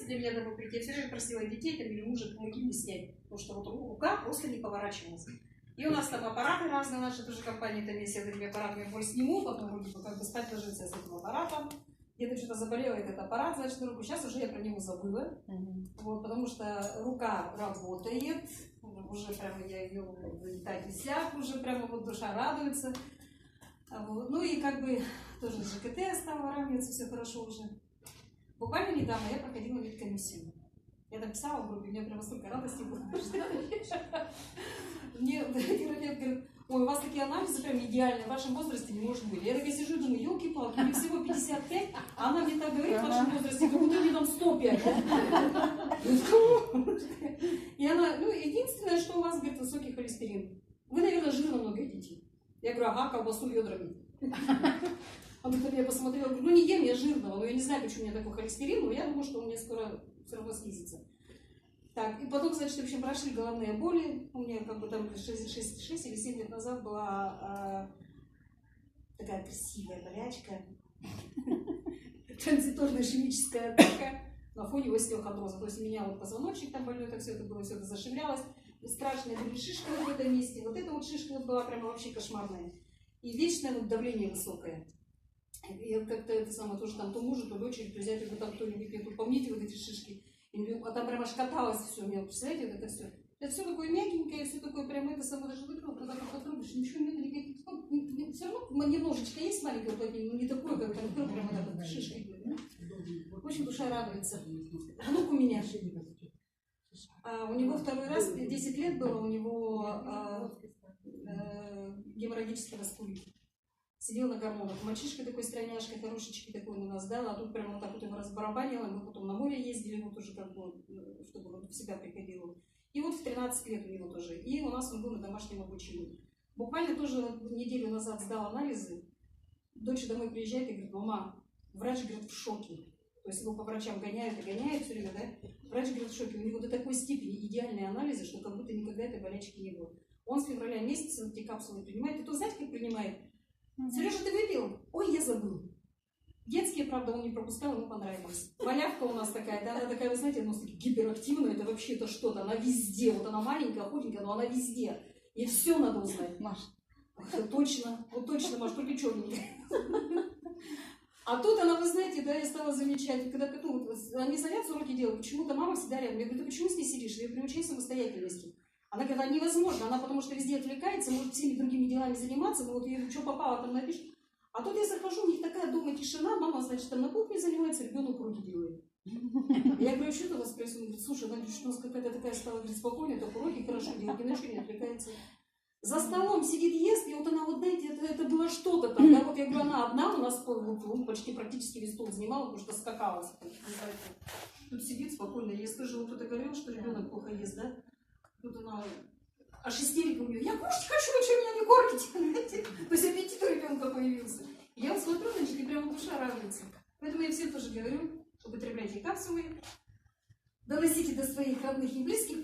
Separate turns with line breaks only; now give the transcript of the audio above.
месяца для меня домой прийти, я все время просила детей там, или мужа, помоги мне снять, потому что вот рука просто не поворачивалась. И у нас там аппараты разные, наша тоже компания, там есть этими аппаратами, боль сниму, потом вроде бы как бы спать ложиться с этим аппаратом. Где-то что-то заболело этот аппарат, значит, на руку. Сейчас уже я про него забыла, вот, потому что рука работает, уже прямо я ее так и сяк, уже прямо вот душа радуется. Вот. Ну и как бы тоже ЖКТ стало выравниваться, все хорошо уже. Буквально недавно я проходила медкомиссию. Я написала в группе, у меня прямо столько радости было. Мне терапевт говорит, ой, у вас такие анализы прям идеальные, в вашем возрасте не может быть. Я такая сижу и думаю, елки-палки, мне всего 55, а она мне так говорит в вашем возрасте, как будто мне там 105. И она, ну, единственное, что у вас, говорит, высокий холестерин. Вы, наверное, жирно много едите. Я говорю, ага, колбасу ведрами. Он на меня посмотрел, говорю, ну не ем я жирного, но я не знаю, почему у меня такой холестерин, но я думаю, что у меня скоро все равно снизится. Так, и потом, значит, в общем, прошли головные боли. У меня как бы там 6 или 7 лет назад была такая красивая болячка. Транзиторная ишемическая атака на фоне остеохондроза. То есть у меня вот позвоночник там больной, так все это было, все это зашивлялось. И страшная были шишка вот в этом месте. Вот эта вот шишка вот была прямо вообще кошмарная. И вечное вот давление высокое. И как-то это самое тоже там то мужу, то дочери, то зятю, то там кто-нибудь мне тут помните вот эти шишки. А там прямо шкаталось все у меня, представляете, вот это все. Это все такое мягенькое, все такое прямо это самое даже вытру, когда как потрубишь, ничего нет, никаких. Все равно немножечко есть маленькое уплотнение, но не такое, как там прямо так шишкой. В общем, душа радуется. Внук у меня. У него второй раз, 10 лет было, у него геморрагический васкулит. Сидел на гормонах. Мальчишка такой стройняшка, хорошечки такой у нас, да, а тут прямо вот так вот его разбарабанило, мы потом на море ездили, вот уже как бы, чтобы он в себя приходил. И вот в 13 лет у него тоже. И у нас он был на домашнем обучении. Буквально тоже неделю назад сдал анализы. Дочь домой приезжает и говорит, мама, врач, говорит, в шоке. То есть его по врачам гоняют и гоняют все время, да? Врач, говорит, в шоке. У него до такой степени идеальные анализы, что как будто никогда этой болячки не было. Он с февраля месяца эти капсулы принимает. И то, знаете, как принимает? Сережа, ты выпил? Ой, я забыл. Детские, правда, он не пропускал, ему понравилось. Малявка у нас такая, да, она такая, вы знаете, она гиперактивная, это вообще это что-то, она везде, вот она маленькая, худенькая, но она везде. Ей все надо узнать.
Маша.
Точно, вот точно, Маша, только черненькая. А тут она, вы знаете, да, я стала замечать, когда ну, они садятся уроки делают, почему-то мама всегда рядом. Я говорю, ты почему здесь сидишь? Я приучаю самостоятельности. Она говорит, а невозможно, она потому что везде отвлекается, может всеми другими делами заниматься, но вот ей что попало, там напишет. А тут я захожу, у них такая дома тишина, мама, значит, там на кухне занимается, ребенок уроки делает. Я говорю, что это у вас происходит? Он говорит, слушай, она говорит, что у нас какая-то такая стала, говорит, спокойная, так уроки хорошо делает, ни на что не отвлекается. За столом сидит, ест, и вот она, вот знаете, это было что-то там, да, вот я говорю, она одна у нас вот, почти практически весь стол занимала, потому что скакалась. Тут сидит спокойно, я скажу, вот кто-то говорил, что ребенок плохо ест, да? Тут она, аж истерика у нее, я кушать хочу, вы что меня не кормите, понимаете? То есть аппетит у ребенка появился. Я вот смотрю, значит, и прямо душа радуется. Поэтому я всем тоже говорю, употребляйте капсулы, доносите до своих родных и близких.